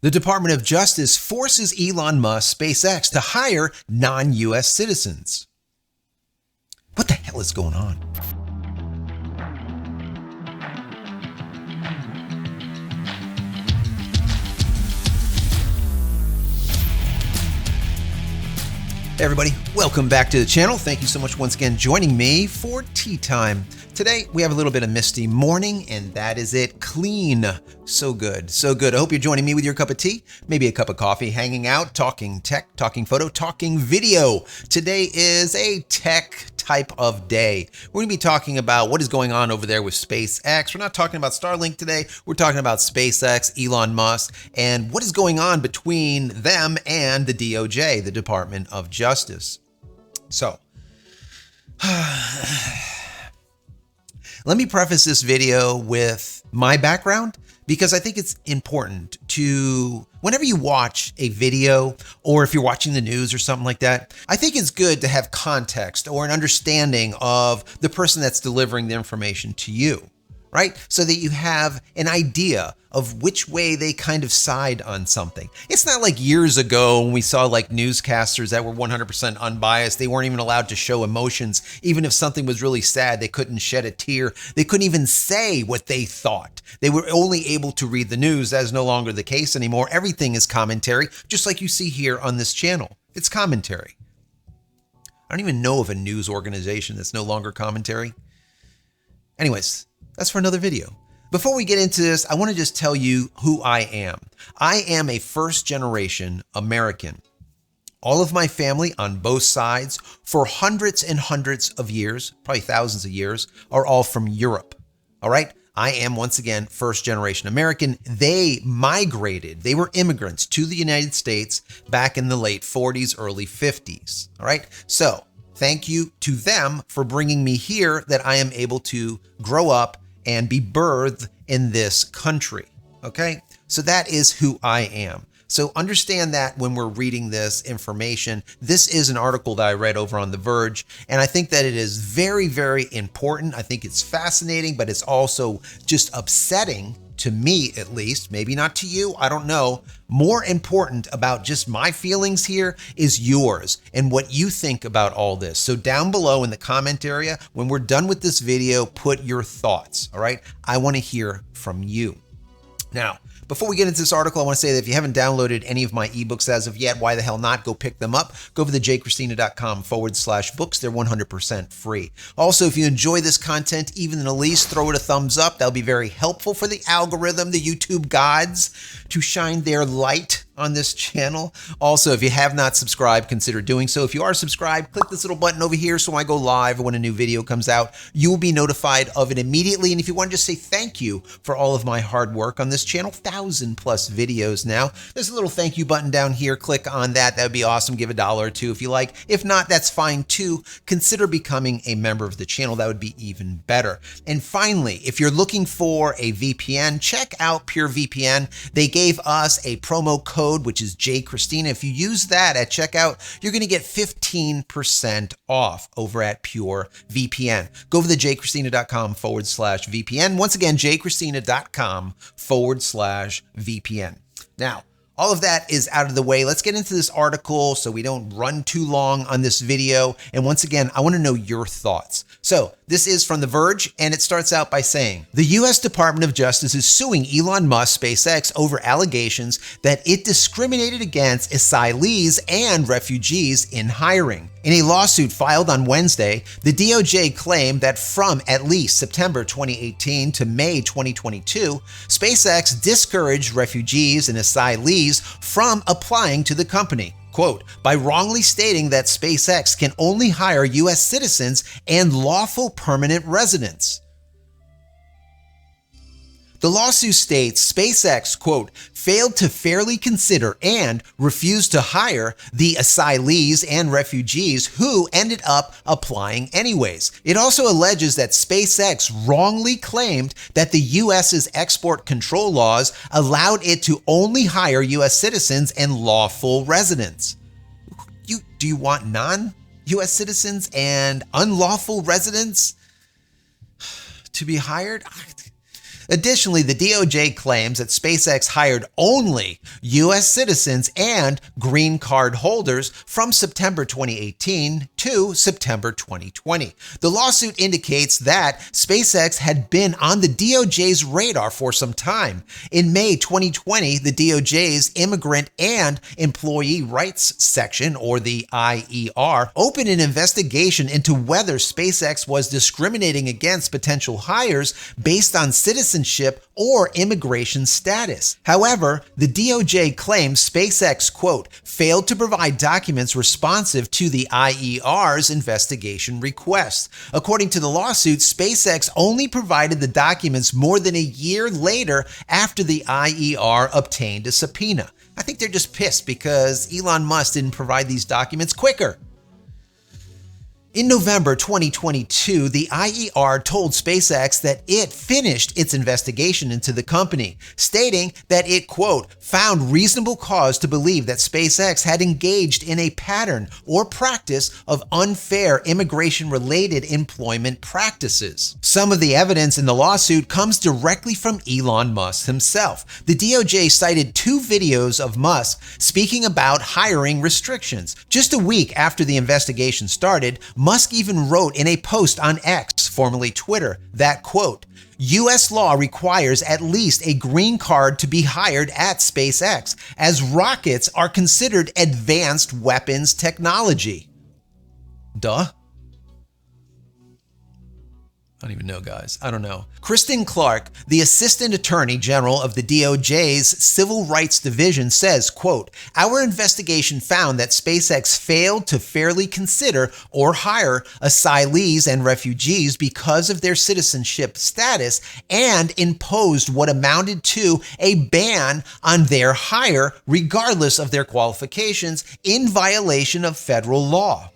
The Department of Justice forces Elon Musk SpaceX to hire non-U.S. citizens. What the hell is going on? Hey everybody, welcome back to the channel. Thank you so much once again joining me for tea time. Today we have a little bit of misty morning and that is it. Clean. So good, so good. I hope you're joining me with your cup of tea, maybe a cup of coffee, hanging out, talking tech, talking photo, talking video. Today is a tech type of day. We're going to be talking about what is going on over there with SpaceX. We're not talking about Starlink today. We're talking about SpaceX, Elon Musk, and what is going on between them and the DOJ, the Department of Justice. So, let me preface this video with my background because I think it's important to, whenever you watch a video or if you're watching the news or something like that, I think it's good to have context or an understanding of the person that's delivering the information to you, right? So that you have an idea of which way they kind of side on something. It's not like years ago when we saw like newscasters that were 100% unbiased. They weren't even allowed to show emotions. Even if something was really sad, they couldn't shed a tear. They couldn't even say what they thought. They were only able to read the news. That is no longer the case anymore. Everything is commentary, just like you see here on this channel. It's commentary. I don't even know of a news organization that's no longer commentary. Anyways, that's for another video. Before we get into this, I want to just tell you who I am. I am a first-generation American. All of my family on both sides for hundreds and hundreds of years, probably thousands of years, are all from Europe. All right? I am, once again, first-generation American. They migrated. They were immigrants to the United States back in the late 40s, early 50s. All right? So, thank you to them for bringing me here that I am able to grow up and be birthed in this country, okay? So that is who I am. So understand that when we're reading this information. This is an article that I read over on The Verge, and I think that it is very, very important. I think it's fascinating, but it's also just upsetting to me, at least, maybe not to you, I don't know. More important about just my feelings here is yours and what you think about all this. So down below in the comment area, when we're done with this video, put your thoughts, all right? I want to hear from you. Now, before we get into this article, I want to say that if you haven't downloaded any of my ebooks as of yet, why the hell not? Go pick them up. Go over to JCristina.com/books. They're 100% free. Also, if you enjoy this content, even the least, throw it a thumbs up. That'll be very helpful for the algorithm, the YouTube gods, to shine their light on this channel. Also, if you have not subscribed, consider doing so. If you are subscribed, click this little button over here so when I go live or when a new video comes out, you will be notified of it immediately. And if you want to just say thank you for all of my hard work on this channel, 1,000+ videos now, there's a little thank you button down here. Click on that. That would be awesome. Give $1 or $2 if you like. If not, that's fine too. Consider becoming a member of the channel. That would be even better. And finally, if you're looking for a VPN, check out PureVPN. They gave us a promo code, which is JCristina. If you use that at checkout, you're going to get 15% off over at PureVPN. Go over to JCristina.com/VPN. Once again, JCristina.com/VPN. Now, all of that is out of the way. Let's get into this article so we don't run too long on this video. And once again, I want to know your thoughts. So this is from The Verge, and it starts out by saying, the U.S. Department of Justice is suing Elon Musk SpaceX over allegations that it discriminated against asylees and refugees in hiring. In a lawsuit filed on Wednesday, the DOJ claimed that from at least September 2018 to May 2022, SpaceX discouraged refugees and asylees from applying to the company. Quote, by wrongly stating that SpaceX can only hire U.S. citizens and lawful permanent residents. The lawsuit states SpaceX, quote, failed to fairly consider and refused to hire the asylees and refugees who ended up applying anyways. It also alleges that SpaceX wrongly claimed that the U.S.'s export control laws allowed it to only hire U.S. citizens and lawful residents. Do you want non-U.S. citizens and unlawful residents to be hired? Additionally, the DOJ claims that SpaceX hired only U.S. citizens and green card holders from September 2018 to September 2020. The lawsuit indicates that SpaceX had been on the DOJ's radar for some time. In May 2020, the DOJ's Immigrant and Employee Rights Section, or the IER, opened an investigation into whether SpaceX was discriminating against potential hires based on citizenship or immigration status. However, the DOJ claims SpaceX, quote, failed to provide documents responsive to the IER's investigation request. According to the lawsuit, SpaceX only provided the documents more than a year later after the IER obtained a subpoena. I think they're just pissed because Elon Musk didn't provide these documents quicker. In November 2022, the IER told SpaceX that it finished its investigation into the company, stating that it, quote, found reasonable cause to believe that SpaceX had engaged in a pattern or practice of unfair immigration-related employment practices. Some of the evidence in the lawsuit comes directly from Elon Musk himself. The DOJ cited 2 videos of Musk speaking about hiring restrictions. Just a week after the investigation started, Musk even wrote in a post on X, formerly Twitter, that, quote, U.S. law requires at least a green card to be hired at SpaceX, as rockets are considered advanced weapons technology. Duh. I don't even know, guys. I don't know. Kristen Clark, the Assistant Attorney General of the DOJ's Civil Rights Division, says, quote, our investigation found that SpaceX failed to fairly consider or hire asylees and refugees because of their citizenship status and imposed what amounted to a ban on their hire regardless of their qualifications in violation of federal law.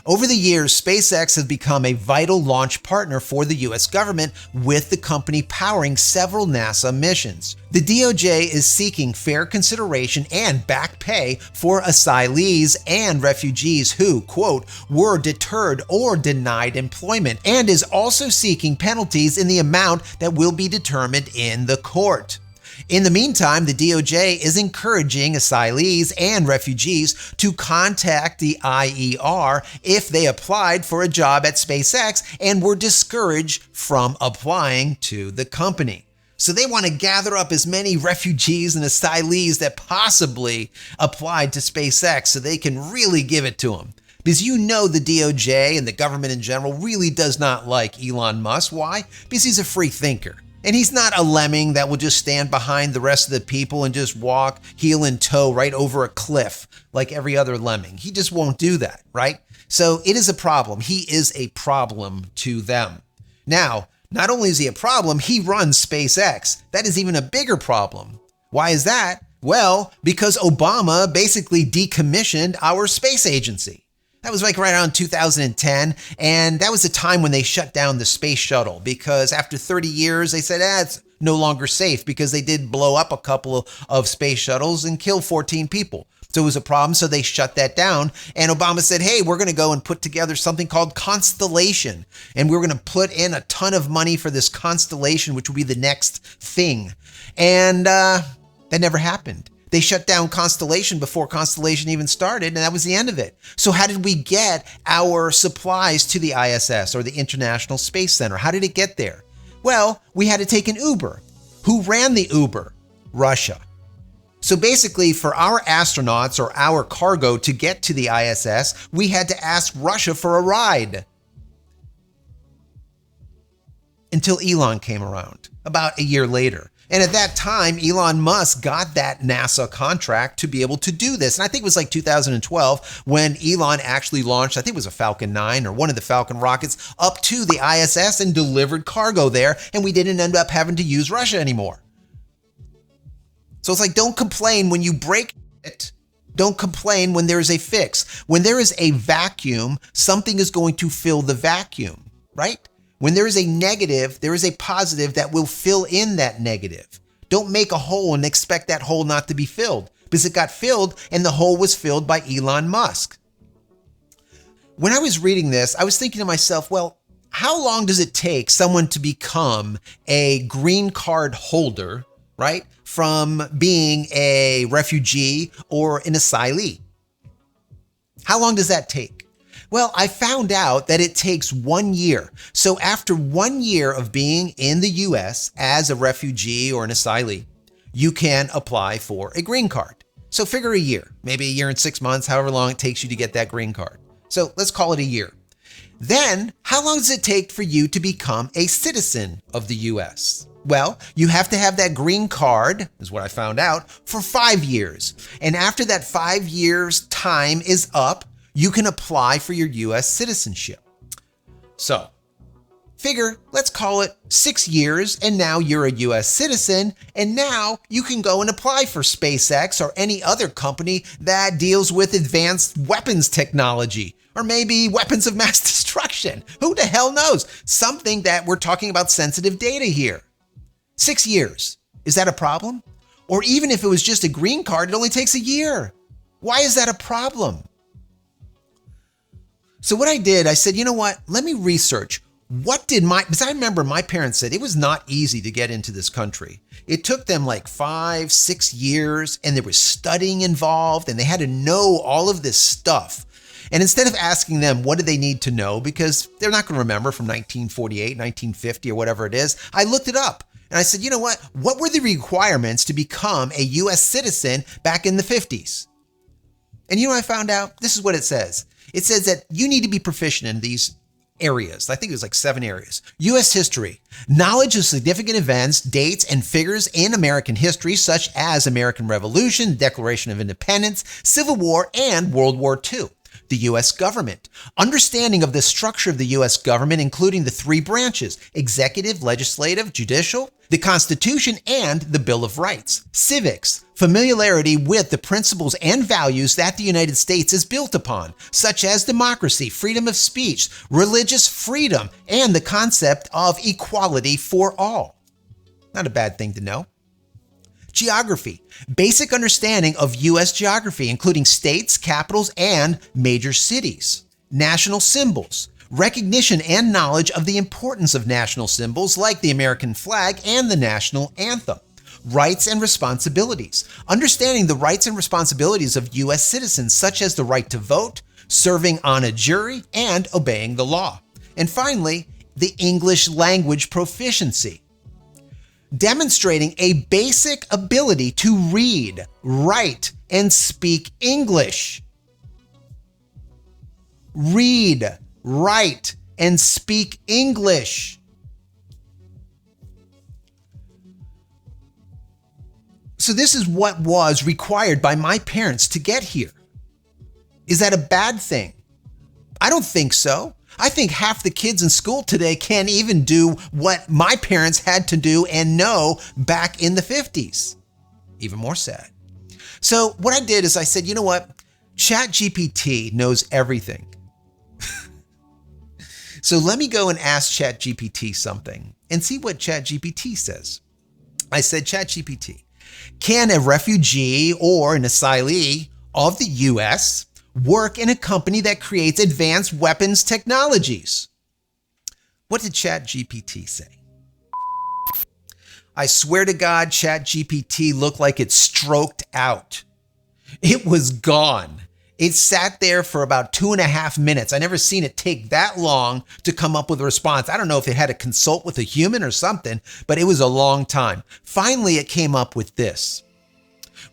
Over the years, SpaceX has become a vital launch partner for the U.S. government, with the company powering several NASA missions. The DOJ is seeking fair consideration and back pay for asylees and refugees who, quote, were deterred or denied employment, and is also seeking penalties in the amount that will be determined in the court. In the meantime, the DOJ is encouraging asylees and refugees to contact the IER if they applied for a job at SpaceX and were discouraged from applying to the company. So they want to gather up as many refugees and asylees that possibly applied to SpaceX so they can really give it to them. Because you know the DOJ and the government in general really does not like Elon Musk. Why? Because he's a free thinker. And he's not a lemming that will just stand behind the rest of the people and just walk heel and toe right over a cliff like every other lemming. He just won't do that, right? So it is a problem. He is a problem to them. Now, not only is he a problem, he runs SpaceX. That is even a bigger problem. Why is that? Well, because Obama basically decommissioned our space agency. That was like right around 2010, and that was the time when they shut down the space shuttle, because after 30 years, they said, it's no longer safe, because they did blow up a couple of space shuttles and kill 14 people. So it was a problem, so they shut that down, and Obama said, hey, we're going to go and put together something called Constellation, and we're going to put in a ton of money for this Constellation, which will be the next thing. And that never happened. They shut down Constellation before Constellation even started, and that was the end of it. So how did we get our supplies to the ISS, or the International Space Center? How did it get there? Well, we had to take an Uber. Who ran the Uber? Russia. So basically, for our astronauts or our cargo to get to the ISS, we had to ask Russia for a ride. Until Elon came around, about a year later. And at that time, Elon Musk got that NASA contract to be able to do this. And I think it was like 2012 when Elon actually launched, I think it was a Falcon 9 or one of the Falcon rockets, up to the ISS and delivered cargo there. And we didn't end up having to use Russia anymore. So it's like, don't complain when you break it. Don't complain when there is a fix. When there is a vacuum, something is going to fill the vacuum, right? When there is a negative, there is a positive that will fill in that negative. Don't make a hole and expect that hole not to be filled, because it got filled and the hole was filled by Elon Musk. When I was reading this, I was thinking to myself, well, how long does it take someone to become a green card holder, right, from being a refugee or an asylee? How long does that take? Well, I found out that it takes 1 year. So after 1 year of being in the U.S. as a refugee or an asylee, you can apply for a green card. So figure a year, maybe a year and 6 months, however long it takes you to get that green card. So let's call it a year. Then, how long does it take for you to become a citizen of the U.S.? Well, you have to have that green card, is what I found out, for 5 years. And after that 5 years time is up, you can apply for your U.S. citizenship. So, figure, let's call it 6 years, and now you're a U.S. citizen, and now you can go and apply for SpaceX or any other company that deals with advanced weapons technology, or maybe weapons of mass destruction. Who the hell knows? Something that we're talking about sensitive data here. 6 years. Is that a problem? Or even if it was just a green card, it only takes a year. Why is that a problem? So what I did, I said, you know what? Let me research. Because I remember my parents said it was not easy to get into this country. It took them like 5, 6 years, and there was studying involved, and they had to know all of this stuff. And instead of asking them what do they need to know, because they're not going to remember from 1948, 1950, or whatever it is, I looked it up. And I said, you know what? What were the requirements to become a U.S. citizen back in the 50s? And you know what I found out? This is what it says. It says that you need to be proficient in these areas. I think it was like 7 areas. U.S. history, knowledge of significant events, dates, and figures in American history, such as American Revolution, Declaration of Independence, Civil War, and World War II. The U.S. government, understanding of the structure of the U.S. government, including the 3 branches, executive, legislative, judicial, the Constitution, and the Bill of Rights. Civics, familiarity with the principles and values that the United States is built upon, such as democracy, freedom of speech, religious freedom, and the concept of equality for all. Not a bad thing to know. Geography, basic understanding of U.S. geography, including states, capitals, and major cities. National symbols, recognition and knowledge of the importance of national symbols like the American flag and the national anthem. Rights and responsibilities, understanding the rights and responsibilities of U.S. citizens, such as the right to vote, serving on a jury, and obeying the law. And finally, the English language proficiency, demonstrating a basic ability to read, write, and speak English. Read, write, and speak English. So this is what was required by my parents to get here. Is that a bad thing? I don't think so. I think half the kids in school today can't even do what my parents had to do and know back in the 50s. Even more sad. So what I did is I said, you know what? ChatGPT knows everything. So let me go and ask ChatGPT something and see what ChatGPT says. I said, ChatGPT, can a refugee or an asylee of the U.S. work in a company that creates advanced weapons technologies? What did ChatGPT say? I swear to God, ChatGPT looked like it stroked out. It was gone. It sat there for about 2.5 minutes. I never seen it take that long to come up with a response. I don't know if it had to consult with a human or something, but it was a long time. Finally, it came up with this.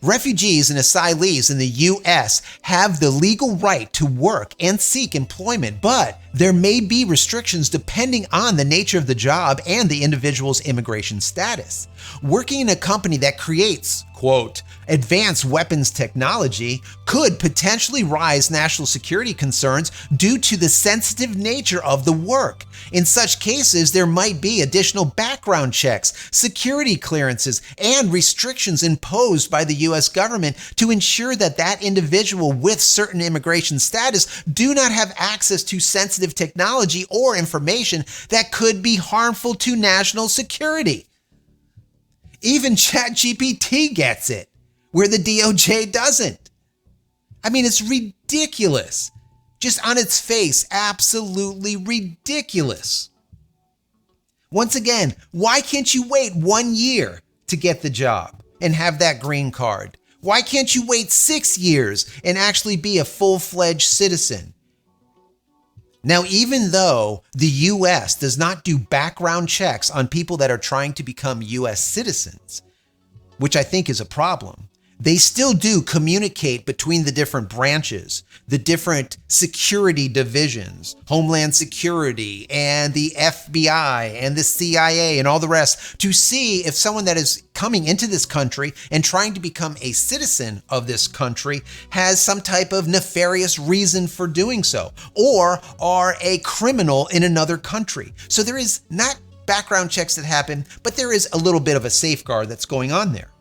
Refugees and asylees in the U.S. have the legal right to work and seek employment, but there may be restrictions depending on the nature of the job and the individual's immigration status. Working in a company that creates, quote, advanced weapons technology could potentially raise national security concerns due to the sensitive nature of the work. In such cases, there might be additional background checks, security clearances, and restrictions imposed by the U.S. government to ensure that that individual with certain immigration status do not have access to sensitive technology or information that could be harmful to national security. Even ChatGPT gets it, where the DOJ doesn't. I mean, it's ridiculous. Just on its face, absolutely ridiculous. Once again, why can't you wait 1 year to get the job and have that green card? Why can't you wait 6 years and actually be a full-fledged citizen? Now, even though the U.S. does not do background checks on people that are trying to become U.S. citizens, which I think is a problem, they still do communicate between the different branches, the different security divisions, Homeland Security and the FBI and the CIA and all the rest, to see if someone that is coming into this country and trying to become a citizen of this country has some type of nefarious reason for doing so, or are a criminal in another country. So there is not background checks that happen, but there is a little bit of a safeguard that's going on there.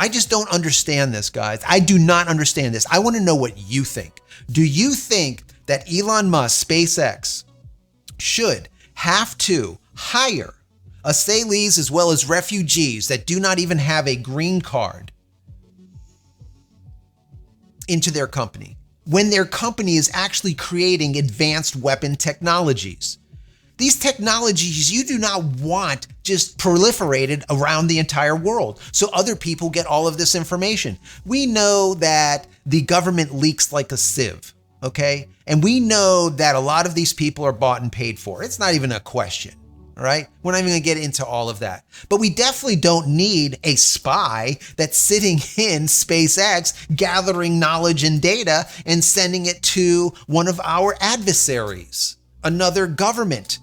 I just don't understand this, guys. I do not understand this. I want to know what you think. Do you think that Elon Musk SpaceX should have to hire asylees as well as refugees that do not even have a green card into their company when their company is actually creating advanced weapon technologies? These technologies you do not want just proliferated around the entire world so other people get all of this information. We know that the government leaks like a sieve, okay? And we know that a lot of these people are bought and paid for. It's not even a question, all right? We're not even gonna get into all of that. But we definitely don't need a spy that's sitting in SpaceX gathering knowledge and data and sending it to one of our adversaries, another government.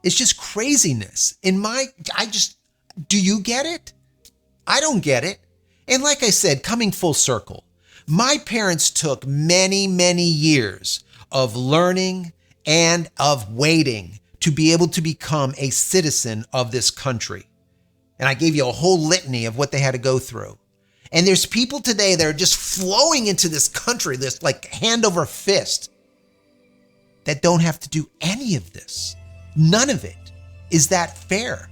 It's just craziness. Do you get it? I don't get it. And like I said, coming full circle, my parents took many, many years of learning and of waiting to be able to become a citizen of this country. And I gave you a whole litany of what they had to go through. And there's people today that are just flowing into this country, this like hand over fist, that don't have to do any of this. None of it is that fair.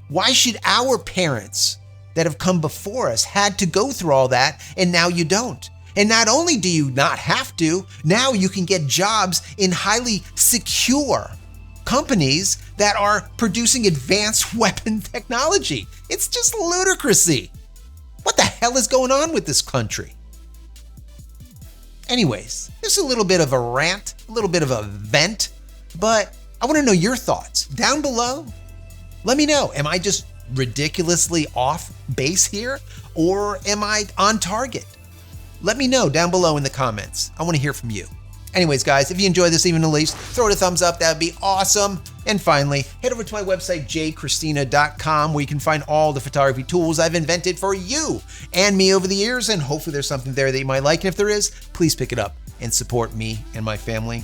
Why should our parents that have come before us had to go through all that and now you don't? And not only do you not have to, now you can get jobs in highly secure companies that are producing advanced weapon technology. It's just ludicrousy. What the hell is going on with this country? Anyways, this is a little bit of a rant, a little bit of a vent, but I want to know your thoughts down below. Let me know. Am I just ridiculously off base here, or am I on target? Let me know down below in the comments. I want to hear from you. Anyways, guys, if you enjoyed this even the least, throw it a thumbs up. That would be awesome. And finally, head over to my website, JCristina.com, where you can find all the photography tools I've invented for you and me over the years. And hopefully there's something there that you might like. And if there is, please pick it up and support me and my family.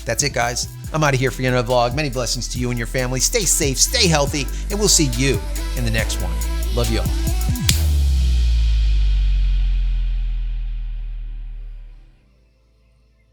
That's it, guys. I'm out of here for another vlog. Many blessings to you and your family. Stay safe, stay healthy, and we'll see you in the next one. Love you all.